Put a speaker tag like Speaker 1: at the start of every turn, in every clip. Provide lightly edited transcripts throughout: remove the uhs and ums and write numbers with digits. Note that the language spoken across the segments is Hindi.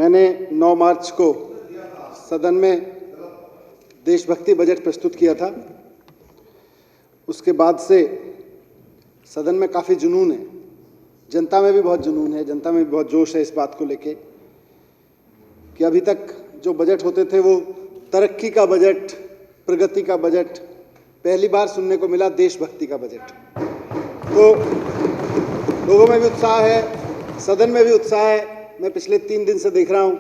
Speaker 1: मैंने 9 मार्च को सदन में देशभक्ति बजट प्रस्तुत किया था। उसके बाद से सदन में काफ़ी जुनून है, जनता में भी बहुत जुनून है, जनता में भी बहुत जोश है इस बात को लेके कि अभी तक जो बजट होते थे वो तरक्की का बजट, प्रगति का बजट, पहली बार सुनने को मिला देशभक्ति का बजट। तो लोगों में भी उत्साह है, सदन में भी उत्साह है। मैं पिछले 3 दिन से देख रहा हूँ,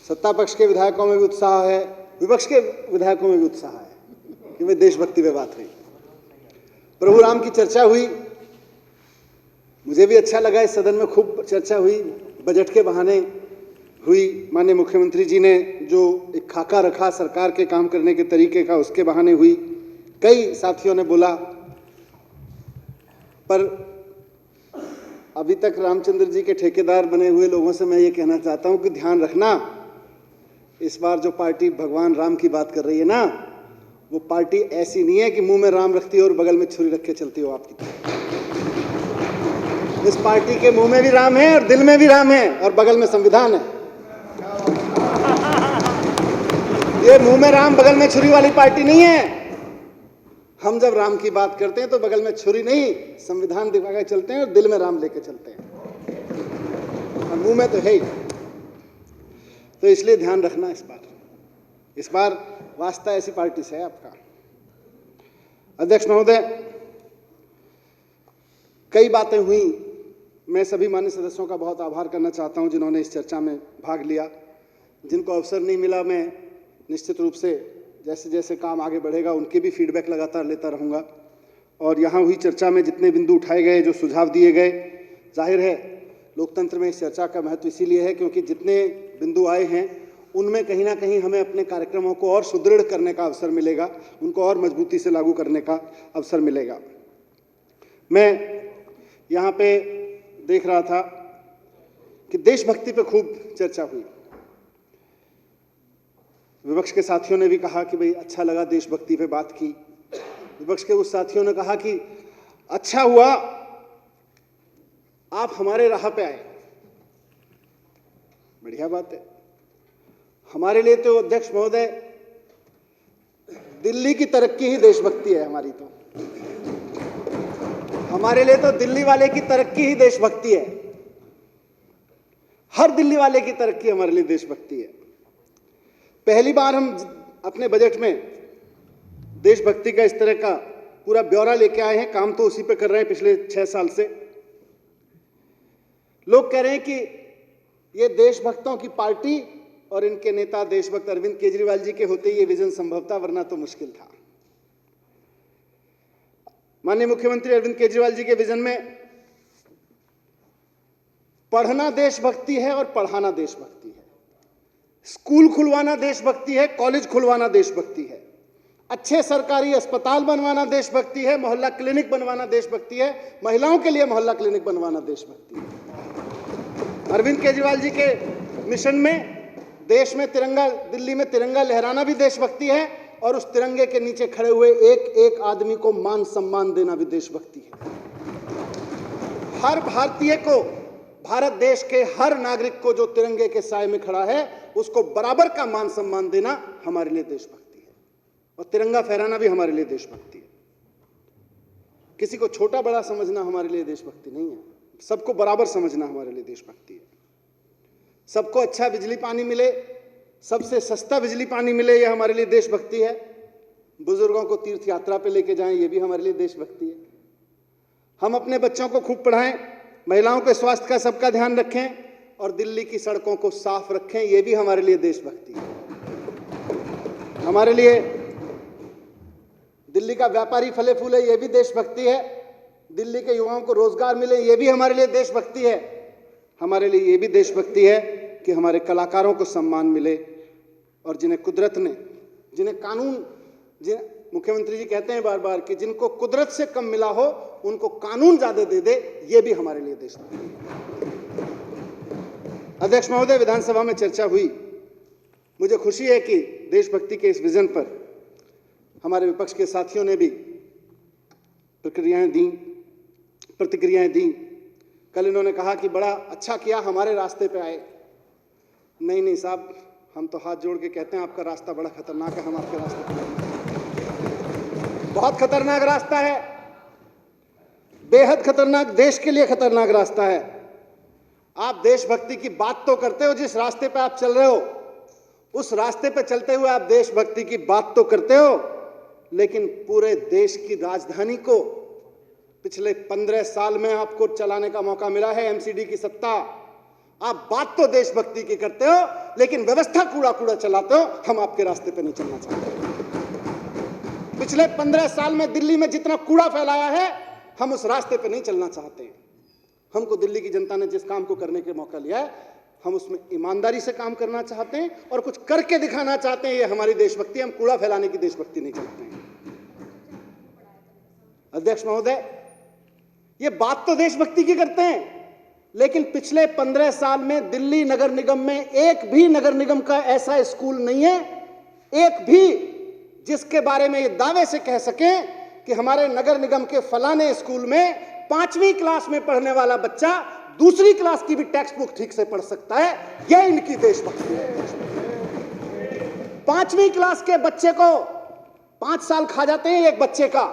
Speaker 1: सत्ता पक्ष के विधायकों में भी उत्साह है, विपक्ष के विधायकों में भी उत्साह है कि वे देशभक्ति पे बात हुई। प्रभु राम की चर्चा हुई, मुझे भी अच्छा लगा। इस सदन में खूब चर्चा हुई, बजट के बहाने हुई। माननीय मुख्यमंत्री जी ने जो एक खाका रखा सरकार के काम करने के तरीके का, उसके बहाने हुई। कई साथियों ने बोला, पर अभी तक रामचंद्र जी के ठेकेदार बने हुए लोगों से मैं ये कहना चाहता हूं कि ध्यान रखना, इस बार जो पार्टी भगवान राम की बात कर रही है ना, वो पार्टी ऐसी नहीं है कि मुंह में राम रखती हो और बगल में छुरी रख के चलती हो आपकी तरह। इस पार्टी के मुंह में भी राम है और दिल में भी राम है और बगल में संविधान है। ये मुंह में राम बगल में छुरी वाली पार्टी नहीं है। हम जब राम की बात करते हैं तो बगल में छुरी नहीं, संविधान दिखा के चलते हैं और दिल में राम लेके चलते हैं, और मुंह में तो है ही। तो इसलिए ध्यान रखना, इस बार वास्ता ऐसी पार्टी से है आपका। अध्यक्ष महोदय, कई बातें हुई। मैं सभी मान्य सदस्यों का बहुत आभार करना चाहता हूं जिन्होंने इस चर्चा में भाग लिया। जिनको अवसर नहीं मिला, मैं निश्चित रूप से जैसे जैसे काम आगे बढ़ेगा उनके भी फीडबैक लगातार लेता रहूँगा। और यहाँ हुई चर्चा में जितने बिंदु उठाए गए, जो सुझाव दिए गए, जाहिर है लोकतंत्र में इस चर्चा का महत्व इसीलिए है क्योंकि जितने बिंदु आए हैं उनमें कहीं ना कहीं हमें अपने कार्यक्रमों को और सुदृढ़ करने का अवसर मिलेगा, उनको और मजबूती से लागू करने का अवसर मिलेगा। मैं यहाँ पे देख रहा था कि देशभक्ति पे खूब चर्चा हुई। विपक्ष के साथियों ने भी कहा कि भाई अच्छा लगा देशभक्ति पे बात की। विपक्ष के उस साथियों ने कहा कि अच्छा हुआ आप हमारे राह पे आए, बढ़िया बात है। हमारे लिए तो अध्यक्ष महोदय दिल्ली की तरक्की ही देशभक्ति है हमारी। तो हमारे लिए तो दिल्ली वाले की तरक्की ही देशभक्ति है। हर दिल्ली वाले की तरक्की हमारे लिए देशभक्ति है। पहली बार हम अपने बजट में देशभक्ति का इस तरह का पूरा ब्यौरा लेके आए हैं। काम तो उसी पे कर रहे हैं पिछले 6 साल से। लोग कह रहे हैं कि ये देशभक्तों की पार्टी और इनके नेता देशभक्त अरविंद केजरीवाल जी के होते ये विजन संभव था, वरना तो मुश्किल था। माननीय मुख्यमंत्री अरविंद केजरीवाल जी के विजन में पढ़ना देशभक्ति है और पढ़ाना देशभक्ति है। स्कूल खुलवाना देशभक्ति है, कॉलेज खुलवाना देशभक्ति है, अच्छे सरकारी अस्पताल बनवाना देशभक्ति है, मोहल्ला क्लिनिक बनवाना देशभक्ति है, महिलाओं के लिए मोहल्ला क्लिनिक बनवाना देशभक्ति है। अरविंद केजरीवाल जी के मिशन में देश में तिरंगा, दिल्ली में तिरंगा लहराना भी देशभक्ति है और उस तिरंगे के नीचे खड़े हुए एक एक आदमी को मान सम्मान देना भी देशभक्ति है। हर भारतीय को, भारत देश के हर नागरिक को जो तिरंगे के साए में खड़ा है उसको बराबर का मान सम्मान देना हमारे लिए देशभक्ति है। और तिरंगा फहराना भी हमारे लिए देशभक्ति है। किसी को छोटा बड़ा समझना हमारे लिए देशभक्ति नहीं है, सबको बराबर समझना हमारे लिए देशभक्ति है। सबको अच्छा बिजली पानी मिले, सबसे सस्ता बिजली पानी मिले, यह हमारे लिए देशभक्ति है। बुजुर्गों को तीर्थ यात्रा पे लेके जाएं, ये भी हमारे लिए देशभक्ति है। हम अपने बच्चों को खूब पढ़ाएं, महिलाओं के स्वास्थ्य का सबका ध्यान रखें और दिल्ली की सड़कों को साफ रखें, ये भी हमारे लिए देशभक्ति है। हमारे लिए दिल्ली का व्यापारी फले फूले, ये भी देशभक्ति है। दिल्ली के युवाओं को रोजगार मिले, ये भी हमारे लिए देशभक्ति है। हमारे लिए ये भी देशभक्ति है कि हमारे कलाकारों को सम्मान मिले और जिन्हें कुदरत ने, जिन्हें कानून, मुख्यमंत्री जी कहते हैं बार बार कि जिनको कुदरत से कम मिला हो उनको कानून ज्यादा दे दे, ये भी हमारे लिए देशभक्ति है। अध्यक्ष महोदय, विधानसभा में चर्चा हुई। मुझे खुशी है कि देशभक्ति के इस विजन पर हमारे विपक्ष के साथियों ने भी प्रतिक्रियाएं दी। कल इन्होंने कहा कि बड़ा अच्छा किया हमारे रास्ते पे आए। नहीं नहीं साहब, हम तो हाथ जोड़ के कहते हैं आपका रास्ता बड़ा खतरनाक है, हम आपके रास्ते पर नहीं। बहुत खतरनाक रास्ता है, बेहद खतरनाक, देश के लिए खतरनाक रास्ता है। आप देशभक्ति की बात तो करते हो, जिस रास्ते पे आप चल रहे हो उस रास्ते पे चलते हुए आप देशभक्ति की बात तो करते हो, लेकिन पूरे देश की राजधानी को पिछले 15 साल में आपको चलाने का मौका मिला है, एमसीडी की सत्ता। आप बात तो देशभक्ति की करते हो, लेकिन व्यवस्था कूड़ा कूड़ा चलाते हो। हम आपके रास्ते पे नहीं चलना चाहते। पिछले 15 साल में दिल्ली में जितना कूड़ा फैलाया है, हम उस रास्ते पे नहीं चलना चाहते हैं। हमको दिल्ली की जनता ने जिस काम को करने के मौका लिया है, हम उसमें ईमानदारी से काम करना चाहते हैं और कुछ करके दिखाना चाहते हैं। ये हमारी देशभक्ति है, हम कूड़ा फैलाने की देशभक्ति नहीं चाहते हैं। अध्यक्ष महोदय, ये बात तो देशभक्ति की करते हैं, लेकिन पिछले 15 साल में दिल्ली नगर निगम में एक भी नगर निगम का ऐसा स्कूल नहीं है, एक भी, जिसके बारे में ये दावे से कह सकें कि हमारे नगर निगम के फलाने स्कूल में 5वीं क्लास में पढ़ने वाला बच्चा दूसरी क्लास की भी टेक्स्ट बुक ठीक से पढ़ सकता है। यह इनकी देशभक्ति है। 5वीं क्लास के बच्चे को 5 साल खा जाते हैं एक बच्चे का,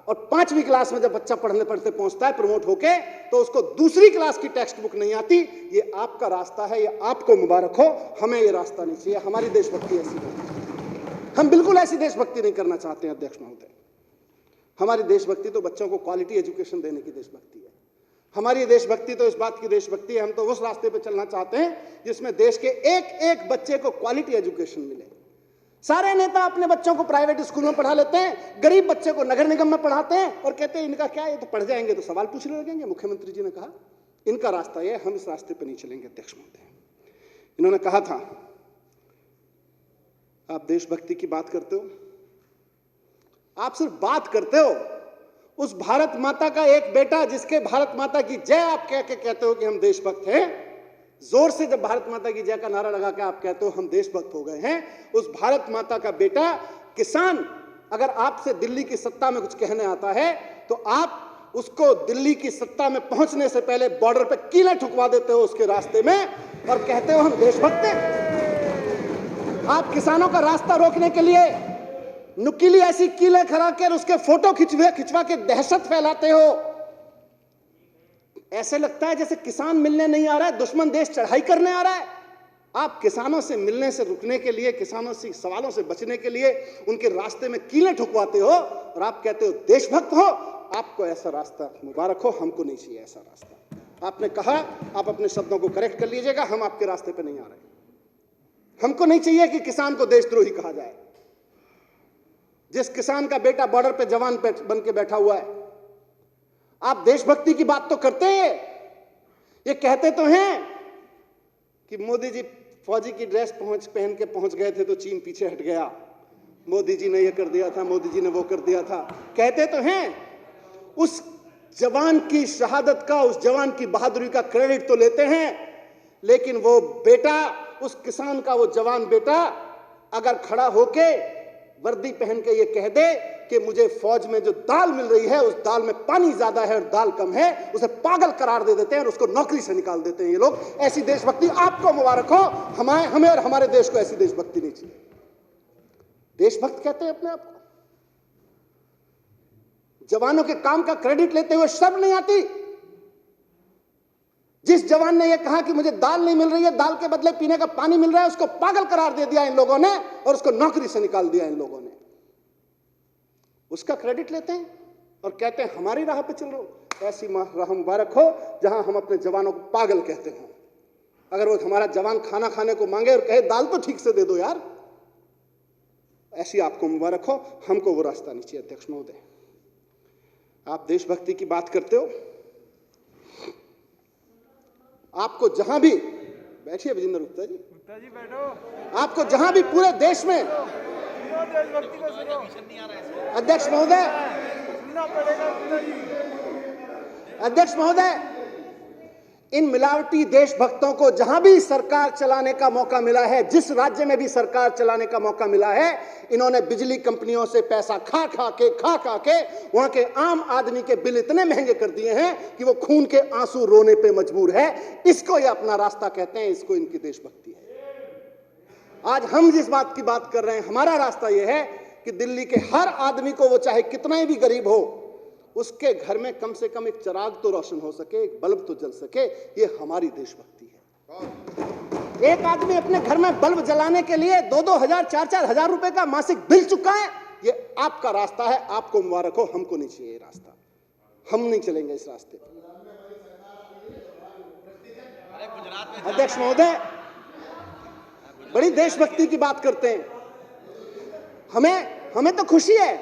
Speaker 1: और 5वीं क्लास में जब बच्चा पढ़ने पढ़ते पहुंचता है प्रमोट होके, तो उसको दूसरी क्लास की टेक्स्ट बुक नहीं आती। ये आपका रास्ता है, ये आपको मुबारक हो, हमें ये रास्ता नहीं चाहिए। हमारी देशभक्ति ऐसी नहीं, हम बिल्कुल ऐसी देशभक्ति नहीं करना चाहते हैं। अध्यक्ष महोदय, हमारी देशभक्ति तो बच्चों को क्वालिटी एजुकेशन देने की देशभक्ति है। हमारी देशभक्ति तो इस बात की देशभक्ति है, हम तो उस रास्ते पे चलना चाहते हैं जिसमें देश के एक एक बच्चे को क्वालिटी एजुकेशन मिले। सारे नेता अपने बच्चों को प्राइवेट स्कूल में पढ़ा लेते हैं, गरीब बच्चे को नगर निगम में पढ़ाते हैं और कहते हैं इनका क्या, ये तो पढ़ जाएंगे तो सवाल पूछने लगेंगे। मुख्यमंत्री जी ने कहा इनका रास्ता ये, हम इस रास्ते पे नहीं चलेंगे। अध्यक्ष महोदय, इन्होंने कहा था आप देशभक्ति की बात करते हो, आप सिर्फ बात करते हो। उस भारत माता का एक बेटा जिसके भारत माता की जय आप कह के कहते हो कि हम देशभक्त हैं, जोर से जब भारत माता की जय का नारा लगा के आप कहते हो हम देशभक्त हो गए हैं, उस भारत माता का बेटा किसान अगर आपसे दिल्ली की सत्ता में कुछ कहने आता है तो आप उसको दिल्ली की सत्ता में पहुंचने से पहले बॉर्डर पे कीलें ठुकवा देते हो उसके रास्ते में और कहते हो हम देशभक्त हैं। आप किसानों का रास्ता रोकने के लिए नुकीली ऐसी कीलें खड़ा कर उसके फोटो खिंचवा के दहशत फैलाते हो। ऐसे लगता है जैसे किसान मिलने नहीं आ रहा है, दुश्मन देश चढ़ाई करने आ रहा है। आप किसानों से मिलने से रुकने के लिए, किसानों से सवालों से बचने के लिए उनके रास्ते में कीलें ठुकवाते हो और आप कहते हो देशभक्त हो। आपको ऐसा रास्ता मुबारक हो, हमको नहीं चाहिए ऐसा रास्ता। आपने कहा, आप अपने शब्दों को करेक्ट कर लीजिएगा, हम आपके रास्ते पे नहीं आ रहे। हमको नहीं चाहिए कि किसान को देशद्रोही कहा जाए। जिस किसान का बेटा बॉर्डर पे जवान बन के बैठा हुआ है, आप देशभक्ति की बात तो करते हैं, ये कहते तो हैं कि मोदी जी फौजी की ड्रेस पहन के पहुंच गए थे तो चीन पीछे हट गया, मोदी जी ने ये कर दिया था, मोदी जी ने वो कर दिया था, कहते तो हैं। उस जवान की शहादत का, उस जवान की बहादुरी का क्रेडिट तो लेते हैं, लेकिन वो बेटा, उस किसान का वो जवान बेटा अगर खड़ा होके वर्दी पहन के ये कह दे कि मुझे फौज में जो दाल मिल रही है उस दाल में पानी ज्यादा है और दाल कम है, उसे पागल करार दे देते हैं और उसको नौकरी से निकाल देते हैं ये लोग। ऐसी देशभक्ति आपको मुबारक हो, हमें और हमारे देश को ऐसी देशभक्ति नहीं चाहिए। देशभक्त कहते हैं अपने आप को। जवानों के काम का क्रेडिट लेते हुए शर्म नहीं आती? जिस जवान ने यह कहा कि मुझे दाल नहीं मिल रही है, दाल के बदले पीने का पानी मिल रहा है, उसको पागल करार दे दिया इन लोगों ने और उसको नौकरी से निकाल दिया इन लोगों ने। उसका क्रेडिट लेते हैं और कहते हैं हमारी राह पे चल रहे हो। ऐसी राह मुबारक हो जहां हम अपने जवानों को पागल कहते हो। अगर वो हमारा जवान खाना खाने को मांगे और कहे दाल तो ठीक से दे दो यार, ऐसी आपको मुबारक हो, हमको वो रास्ता नहीं चाहिए। अध्यक्ष महोदय, आप देशभक्ति की बात करते हो, आपको जहां भी, बैठिए विजेंद्र गुप्ता जी बैठो, आपको जहां भी पूरे देश में, अध्यक्ष महोदय, अध्यक्ष महोदय, इन मिलावटी देशभक्तों को जहां भी सरकार चलाने का मौका मिला है, जिस राज्य में भी सरकार चलाने का मौका मिला है, इन्होंने बिजली कंपनियों से पैसा खा खा के वहां के आम आदमी के बिल इतने महंगे कर दिए हैं कि वो खून के आंसू रोने पे मजबूर है। इसको ये अपना रास्ता कहते हैं, इसको इनकी देशभक्ति है। आज हम जिस बात की बात कर रहे हैं, हमारा रास्ता यह है कि दिल्ली के हर आदमी को, वो चाहे कितना ही भी गरीब हो, उसके घर में कम से कम एक चिराग तो रोशन हो सके, एक बल्ब तो जल सके। ये हमारी देशभक्ति है। एक आदमी अपने घर में बल्ब जलाने के लिए 2-2 हजार, 4-4 हजार रुपए का मासिक बिल चुका है। ये आपका रास्ता है, आपको मुबारक हो, हमको नहीं चाहिए ये रास्ता। हम नहीं चलेंगे इस रास्ते पर। अध्यक्ष महोदय, बड़ी देशभक्ति की बात करते हैं। हमें तो खुशी है।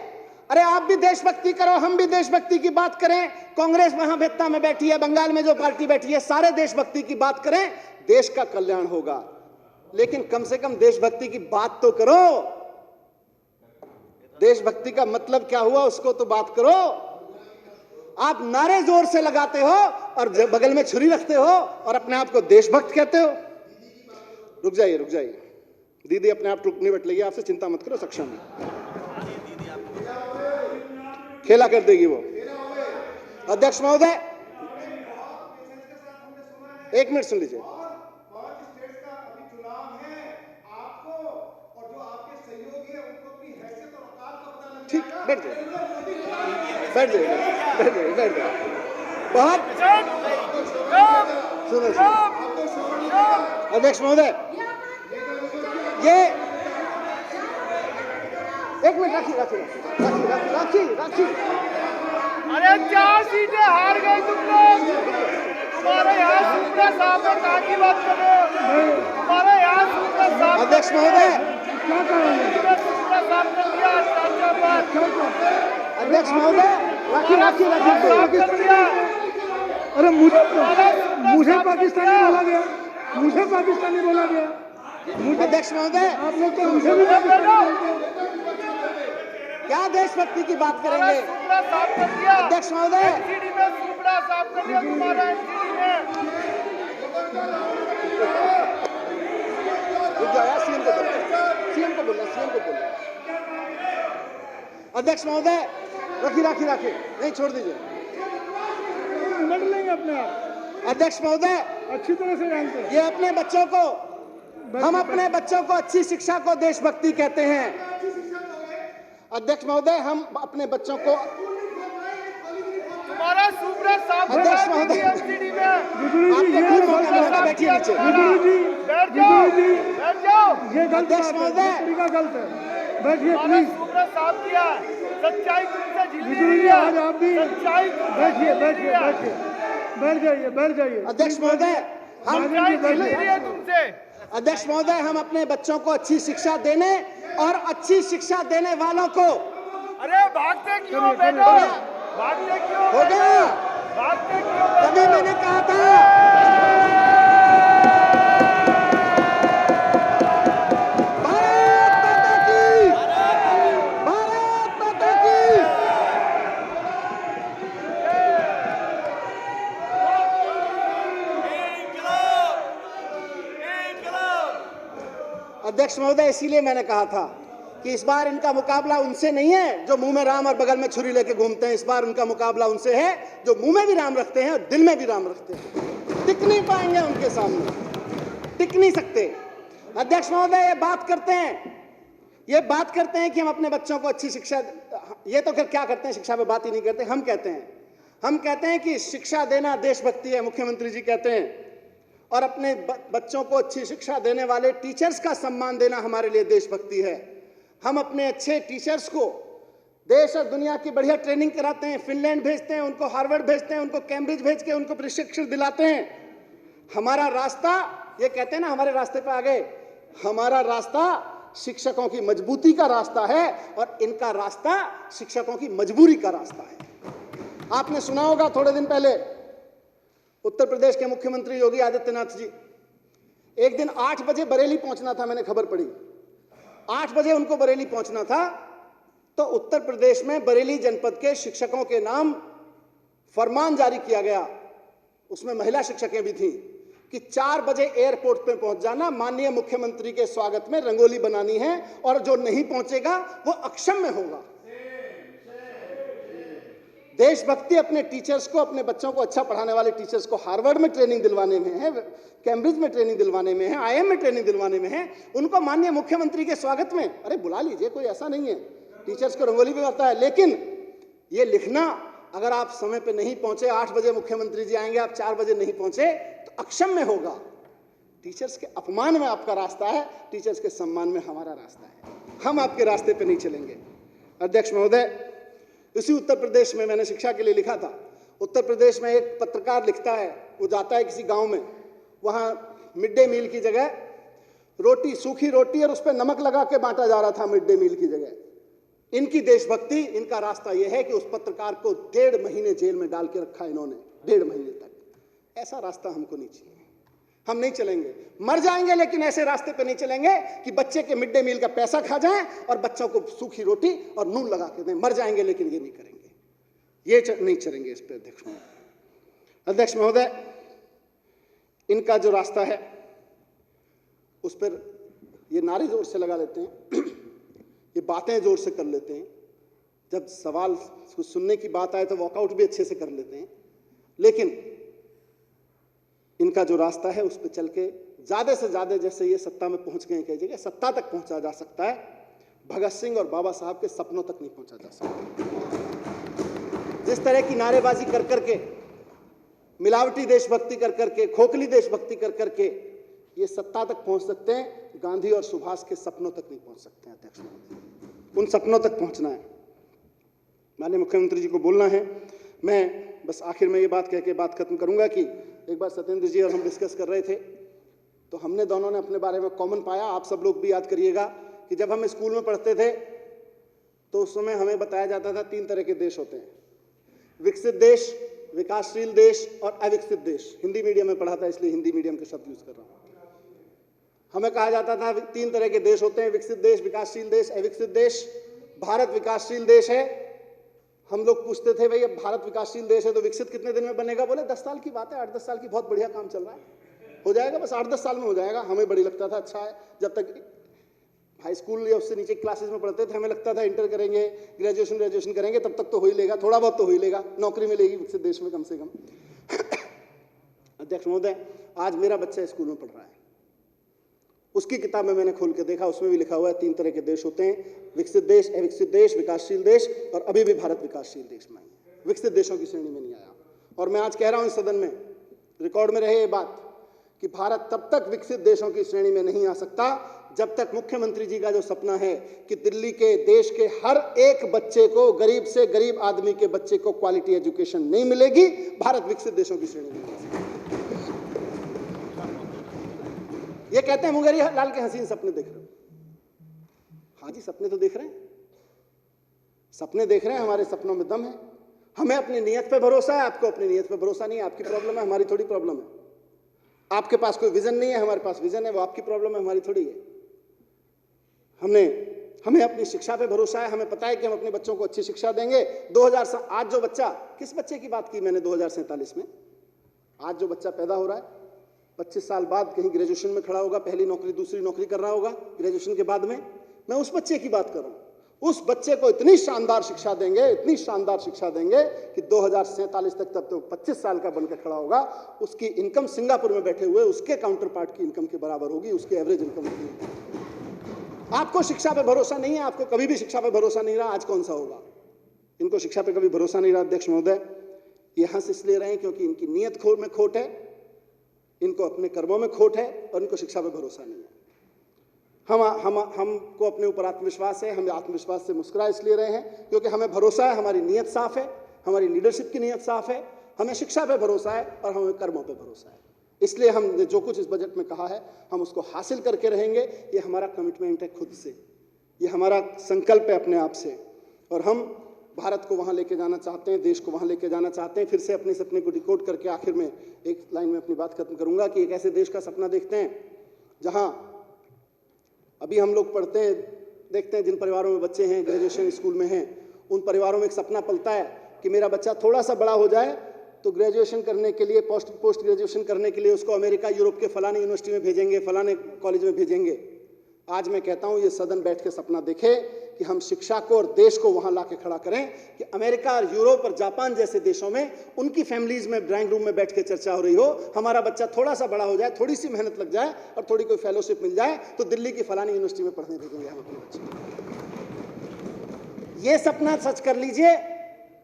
Speaker 1: अरे आप भी देशभक्ति करो, हम भी देशभक्ति की बात करें। कांग्रेस वहां भेत्ता में बैठी है, बंगाल में जो पार्टी बैठी है, सारे देशभक्ति की बात करें, देश का कल्याण होगा। लेकिन कम से कम देशभक्ति की बात तो करो। देशभक्ति का मतलब क्या हुआ, उसको तो बात करो। आप नारे जोर से लगाते हो और बगल में छुरी रखते हो और अपने आप को देशभक्त कहते हो। रुक जाइए, रुक जाइए। दीदी अपने आप टूटने बैठ लेगी, आपसे चिंता मत करो, सक्षम है, खेला कर देगी वो। अध्यक्ष महोदय, एक मिनट सुन लीजिए। ठीक, बैठ जाइए, बैठ जाइए, बैठ जाइए, बैठ जाइए। बहुत सुनो, अध्यक्ष महोदय, ये एक मिनट राखी।
Speaker 2: अरे 4 सीटें हार गए तुम लोग। तुम्हारे यहाँ सुप्रिया साहब ने कहा की बात कर रहे हो। तुम्हारे यहाँ सुप्रिया साहब,
Speaker 1: अध्यक्ष महोदय,
Speaker 2: क्या करेंगे? सुप्रिया साहब ने दिया
Speaker 1: अध्यक्ष महोदय, राखी।
Speaker 3: अरे मुझे पाकिस्तानी बोला गया, मुझे पाकिस्तानी बोला गया।
Speaker 1: अध्यक्ष महोदय,
Speaker 3: आप लोग तो मुझे भी
Speaker 1: क्या देशभक्ति की बात करेंगे? अध्यक्ष महोदय,
Speaker 2: सुप्रिया साहब कर दिया तुम्हारा एनसीडी में।
Speaker 1: सीएम को बोलना। अध्यक्ष महोदय, राखी, नहीं छोड़ दीजिए,
Speaker 3: लड़ लेंगे अपने आप।
Speaker 1: अध्यक्ष महोदय,
Speaker 3: अच्छी तरह से जानते हैं।
Speaker 1: ये अपने बच्चों को, हम अपने बच्चों को अच्छी शिक्षा को देशभक्ति कहते हैं। अध्यक्ष महोदय, हम अपने बच्चों को,
Speaker 2: तुम्हारा सुप्रिया साहब,
Speaker 1: अध्यक्ष महोदय,
Speaker 2: एनसीडी में
Speaker 1: आपको खूब मौका मिला, बैठिए नीचे।
Speaker 2: बैठ जाओ।
Speaker 3: ये गलत
Speaker 1: अध्यक्ष
Speaker 3: बात है,
Speaker 1: महोदय,
Speaker 3: ये तरीका गलत है। बैठिए
Speaker 2: तुम्हारा
Speaker 3: प्लीज।
Speaker 2: सुप्रिया साहब किया, सच्चाई तुमसे झिल्ली
Speaker 3: बिजली
Speaker 2: रही
Speaker 3: आज
Speaker 2: है।
Speaker 3: आप भी
Speaker 2: सच्चाई
Speaker 3: बैठ जाइए।
Speaker 1: अध्यक्ष महोदय, हम
Speaker 2: तुमसे।
Speaker 1: अध्यक्ष महोदय, हम अपने बच्चों को अच्छी शिक्षा देने और अच्छी शिक्षा देने वालों को,
Speaker 2: अरे भागते क्यों बेटा, भागते क्यों
Speaker 1: हो गया,
Speaker 2: भागते क्यों?
Speaker 1: तभी मैंने कहा था भारत माता की। अध्यक्ष महोदय, इसीलिए मैंने कहा था कि इस बार इनका मुकाबला उनसे नहीं है जो मुंह में राम और बगल में छुरी लेके घूमते हैं। इस बार उनका मुकाबला उनसे है जो मुंह में भी राम रखते हैं और दिल में भी राम रखते हैं। टिक नहीं पाएंगे उनके सामने, टिक नहीं सकते। अध्यक्ष महोदय, ये बात करते हैं कि हम अपने बच्चों को अच्छी शिक्षा, ये तो फिर क्या करते हैं, शिक्षा पे बात ही नहीं करते। हम कहते हैं कि शिक्षा देना देशभक्ति है, मुख्यमंत्री जी कहते हैं, और अपने बच्चों को अच्छी शिक्षा देने वाले टीचर्स का सम्मान देना हमारे लिए देशभक्ति है। हम अपने अच्छे टीचर्स को देश और दुनिया की बढ़िया ट्रेनिंग कराते हैं, फिनलैंड भेजते हैं, उनको हार्वर्ड भेजते हैं, उनको कैम्ब्रिज भेज के उनको प्रशिक्षण दिलाते हैं। हमारा रास्ता, ये कहते हैं ना हमारे रास्ते पे आ गए, हमारा रास्ता शिक्षकों की मजबूती का रास्ता है और इनका रास्ता शिक्षकों की मजबूरी का रास्ता है। आपने सुना होगा थोड़े दिन पहले उत्तर प्रदेश के मुख्यमंत्री योगी आदित्यनाथ जी, एक दिन 8 बजे बरेली पहुंचना था, मैंने खबर पड़ी 8 बजे उनको बरेली पहुंचना था, तो उत्तर प्रदेश में बरेली जनपद के शिक्षकों के नाम फरमान जारी किया गया, उसमें महिला शिक्षकें भी थीं, कि 4 बजे एयरपोर्ट पे पहुंच जाना, माननीय मुख्यमंत्री के स्वागत में रंगोली बनानी है और जो नहीं पहुंचेगा वो अक्षम्य होगा। देशभक्ति अपने टीचर्स को, अपने बच्चों को अच्छा पढ़ाने वाले टीचर्स को हार्वर्ड में ट्रेनिंग दिलवाने में है, कैम्ब्रिज में ट्रेनिंग दिलवाने में है, आईआईएम में ट्रेनिंग दिलवाने में है। उनको माननीय मुख्यमंत्री के स्वागत में अरे बुला लीजिए, कोई ऐसा नहीं है। टीचर्स को रंगोली भी आता है, लेकिन ये लिखना, अगर आप समय पे नहीं पहुंचे, 8 बजे मुख्यमंत्री जी आएंगे, आप 4 बजे नहीं पहुंचे तो अक्षम्य होगा। टीचर्स के अपमान में आपका रास्ता है, टीचर्स के सम्मान में हमारा रास्ता है। हम आपके रास्ते पे नहीं चलेंगे। अध्यक्ष महोदय, इसी उत्तर प्रदेश में मैंने शिक्षा के लिए लिखा था। उत्तर प्रदेश में एक पत्रकार लिखता है, वो जाता है किसी गांव में, वहां मिड डे मील की जगह रोटी, सूखी रोटी और उस पर नमक लगा के बांटा जा रहा था मिड डे मील की जगह। इनकी देशभक्ति, इनका रास्ता यह है कि उस पत्रकार को 1.5 महीने जेल में डाल के रखा इन्होंने, 1.5 महीने तक। ऐसा रास्ता हमको नहीं चाहिए, हम नहीं चलेंगे। मर जाएंगे लेकिन ऐसे रास्ते पे नहीं चलेंगे कि बच्चे के मिड डे मील का पैसा खा जाएं और बच्चों को सूखी रोटी और नून लगा के दें। मर जाएंगे लेकिन ये नहीं करेंगे, ये नहीं चलेंगे इस पे। अध्यक्ष महोदय, इनका जो रास्ता है उस पर ये नारे जोर से लगा लेते हैं, ये बातें जोर से कर लेते हैं, जब सवाल सुनने की बात आए तो वॉकआउट भी अच्छे से कर लेते हैं, लेकिन इनका जो रास्ता है उस पर चल के ज्यादा से ज्यादा, जैसे ये सत्ता में पहुंच गए कई जगह, सत्ता तक पहुंचा जा सकता है, भगत सिंह और बाबा साहब के सपनों तक नहीं पहुंचा जा सकता। जिस तरह की नारेबाजी कर करके, मिलावटी देशभक्ति कर करके, खोखली देशभक्ति कर करके ये सत्ता तक पहुंच सकते हैं, गांधी और सुभाष के सपनों तक नहीं पहुंच सकते हैं। अध्यक्ष महोदय, उन सपनों तक पहुंचना है। माननीय मुख्यमंत्री जी को बोलना है। मैं बस आखिर में ये बात कह के बात खत्म करूंगा कि एक बार सत्येंद्र जी और हम डिस्कस कर रहे थे तो हमने दोनों ने अपने बारे में कॉमन पाया। आप सब लोग भी याद करिएगा कि जब हम स्कूल में पढ़ते थे तो उस समय हमें बताया जाता था 3 तरह के देश होते हैं, विकसित देश, विकासशील देश और अविकसित देश। हिंदी मीडियम में पढ़ा था इसलिए हिंदी मीडियम के शब्द यूज कर रहा हूं। हमें कहा जाता था 3 तरह के देश होते हैं, विकसित देश, विकासशील देश, अविकसित देश। भारत विकासशील देश है। हम लोग पूछते थे भाई अब भारत विकासशील देश है तो विकसित कितने दिन में बनेगा? बोले 10 साल की बात है, 8-10 साल की, बहुत बढ़िया काम चल रहा है, हो जाएगा, बस 8-10 साल में हो जाएगा। हमें बड़ी लगता था अच्छा है। जब तक हाई स्कूल या उससे नीचे क्लासेस में पढ़ते थे हमें लगता था इंटर करेंगे, ग्रेजुएशन करेंगे, तब तक तो हो ही लेगा, थोड़ा बहुत तो हो ही लेगा, नौकरी मिलेगी विकसित देश में कम से कम। अध्यक्ष महोदय, आज मेरा बच्चा स्कूल में पढ़ रहा है, उसकी किताब में मैंने खोल के देखा, उसमें भी लिखा हुआ है 3 तरह के देश होते हैं, विकसित देश, अविकसित देश, विकासशील देश, और अभी भी भारत विकासशील देश में है, विकसित देशों की श्रेणी में नहीं आया। और मैं आज कह रहा हूं इस सदन में, रिकॉर्ड में रहे ये बात, कि भारत तब तक विकसित देशों की श्रेणी में नहीं आ सकता जब तक मुख्यमंत्री जी का जो सपना है कि दिल्ली के, देश के हर एक बच्चे को, गरीब से गरीब आदमी के बच्चे को क्वालिटी एजुकेशन नहीं मिलेगी, भारत विकसित देशों की श्रेणी में नहीं आ सकता। ये कहते हैं मुंगेरी लाल के हसीन सपने देख रहे हो। हाँ जी, सपने तो देख रहे हैं, सपने देख रहे हैं, हमारे सपनों में दम है। हमें अपनी नीयत पे भरोसा है, आपको अपनी नीयत पे भरोसा नहीं है, आपकी प्रॉब्लम है, हमारी थोड़ी प्रॉब्लम है। आपके पास कोई विजन नहीं है, हमारे पास विजन है, वो आपकी प्रॉब्लम है, हमारी थोड़ी है। हमें अपनी शिक्षा पे भरोसा है, हमें पता है कि हम अपने बच्चों को अच्छी शिक्षा देंगे। 2000 आज जो बच्चा, किस बच्चे की बात की मैंने 2047 में, आज जो बच्चा पैदा हो रहा है 25 साल बाद कहीं ग्रेजुएशन में खड़ा होगा, पहली नौकरी दूसरी नौकरी कर रहा होगा ग्रेजुएशन के बाद में, मैं उस बच्चे की बात कर रहा हूं। उस बच्चे को इतनी शानदार शिक्षा देंगे, इतनी शानदार शिक्षा देंगे कि 2047 तक, तब तो 25 साल का बनकर खड़ा होगा, उसकी इनकम सिंगापुर में बैठे हुए उसके काउंटर पार्ट की इनकम के बराबर होगी, उसकी एवरेज इनकम होगी। आपको शिक्षा पे भरोसा नहीं है, आपको कभी भी शिक्षा पे भरोसा नहीं रहा, आज कौन सा होगा? इनको शिक्षा पे कभी भरोसा नहीं रहा। अध्यक्ष महोदय, ये हंस इसलिए रहे क्योंकि इनकी नीयत में खोट है, इनको अपने कर्मों में खोट है और इनको शिक्षा पे भरोसा नहीं है। हमको अपने ऊपर आत्मविश्वास है, हम आत्मविश्वास से मुस्कुरा इसलिए रहे हैं क्योंकि हमें भरोसा है, हमारी नीयत साफ है, हमारी लीडरशिप की नीयत साफ है, हमें शिक्षा पे भरोसा है और हमें कर्मों पे भरोसा है। इसलिए हमने जो कुछ इस बजट में कहा है हम उसको हासिल करके रहेंगे। ये हमारा कमिटमेंट है खुद से, ये हमारा संकल्प है अपने आप से, और हम भारत को वहाँ लेके जाना चाहते हैं, देश को वहाँ लेके जाना चाहते हैं। फिर से अपने सपने को डिकोड करके आखिर में एक लाइन में अपनी बात खत्म करूंगा कि एक ऐसे देश का सपना देखते हैं जहाँ अभी हम लोग पढ़ते हैं, देखते हैं जिन परिवारों में बच्चे हैं, ग्रेजुएशन स्कूल में हैं, उन परिवारों में एक सपना पलता है कि मेरा बच्चा थोड़ा सा बड़ा हो जाए तो ग्रेजुएशन करने के लिए, पोस्ट ग्रेजुएशन करने के लिए उसको अमेरिका, यूरोप के फलाने यूनिवर्सिटी में भेजेंगे, फलाने कॉलेज में भेजेंगे। आज मैं कहता हूँ ये सदन बैठ के सपना देखे कि हम शिक्षा को और देश को वहां लाके खड़ा करें कि अमेरिका और यूरोप और जापान जैसे देशों में उनकी फैमिलीज में ड्राइंग रूम में बैठ के चर्चा हो रही हो, हमारा बच्चा थोड़ा सा बड़ा हो जाए, थोड़ी सी मेहनत लग जाए और थोड़ी कोई फेलोशिप मिल जाए तो दिल्ली की फलानी यूनिवर्सिटी में पढ़ने भेजेंगे हम अपने बच्चे। ये सपना सच कर लीजिए,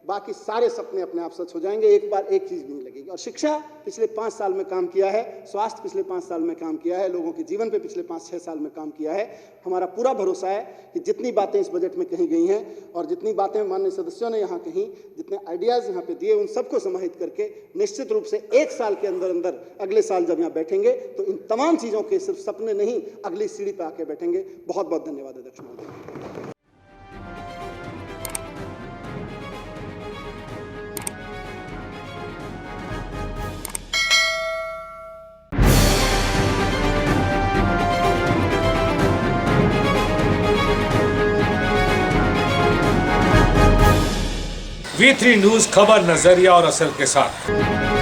Speaker 1: बाकी सारे सपने अपने आप सच हो जाएंगे, एक बार एक चीज भी नहीं लगेगी। और शिक्षा पिछले 5 साल में काम किया है, स्वास्थ्य पिछले 5 साल में काम किया है, लोगों के जीवन पे पिछले 5-6 साल में काम किया है। हमारा पूरा भरोसा है कि जितनी बातें इस बजट में कही गई हैं और जितनी बातें माननीय सदस्यों ने यहाँ कही, जितने आइडियाज यहाँ पे दिए, उन सबको समाहित करके निश्चित रूप से 1 साल के अंदर अंदर अगले साल जब यहाँ बैठेंगे तो इन तमाम चीजों के सिर्फ सपने नहीं, अगली सीढ़ी पे आके बैठेंगे। बहुत बहुत धन्यवाद अध्यक्ष महोदय।
Speaker 4: V3 न्यूज, खबर, नजरिया और असर के साथ।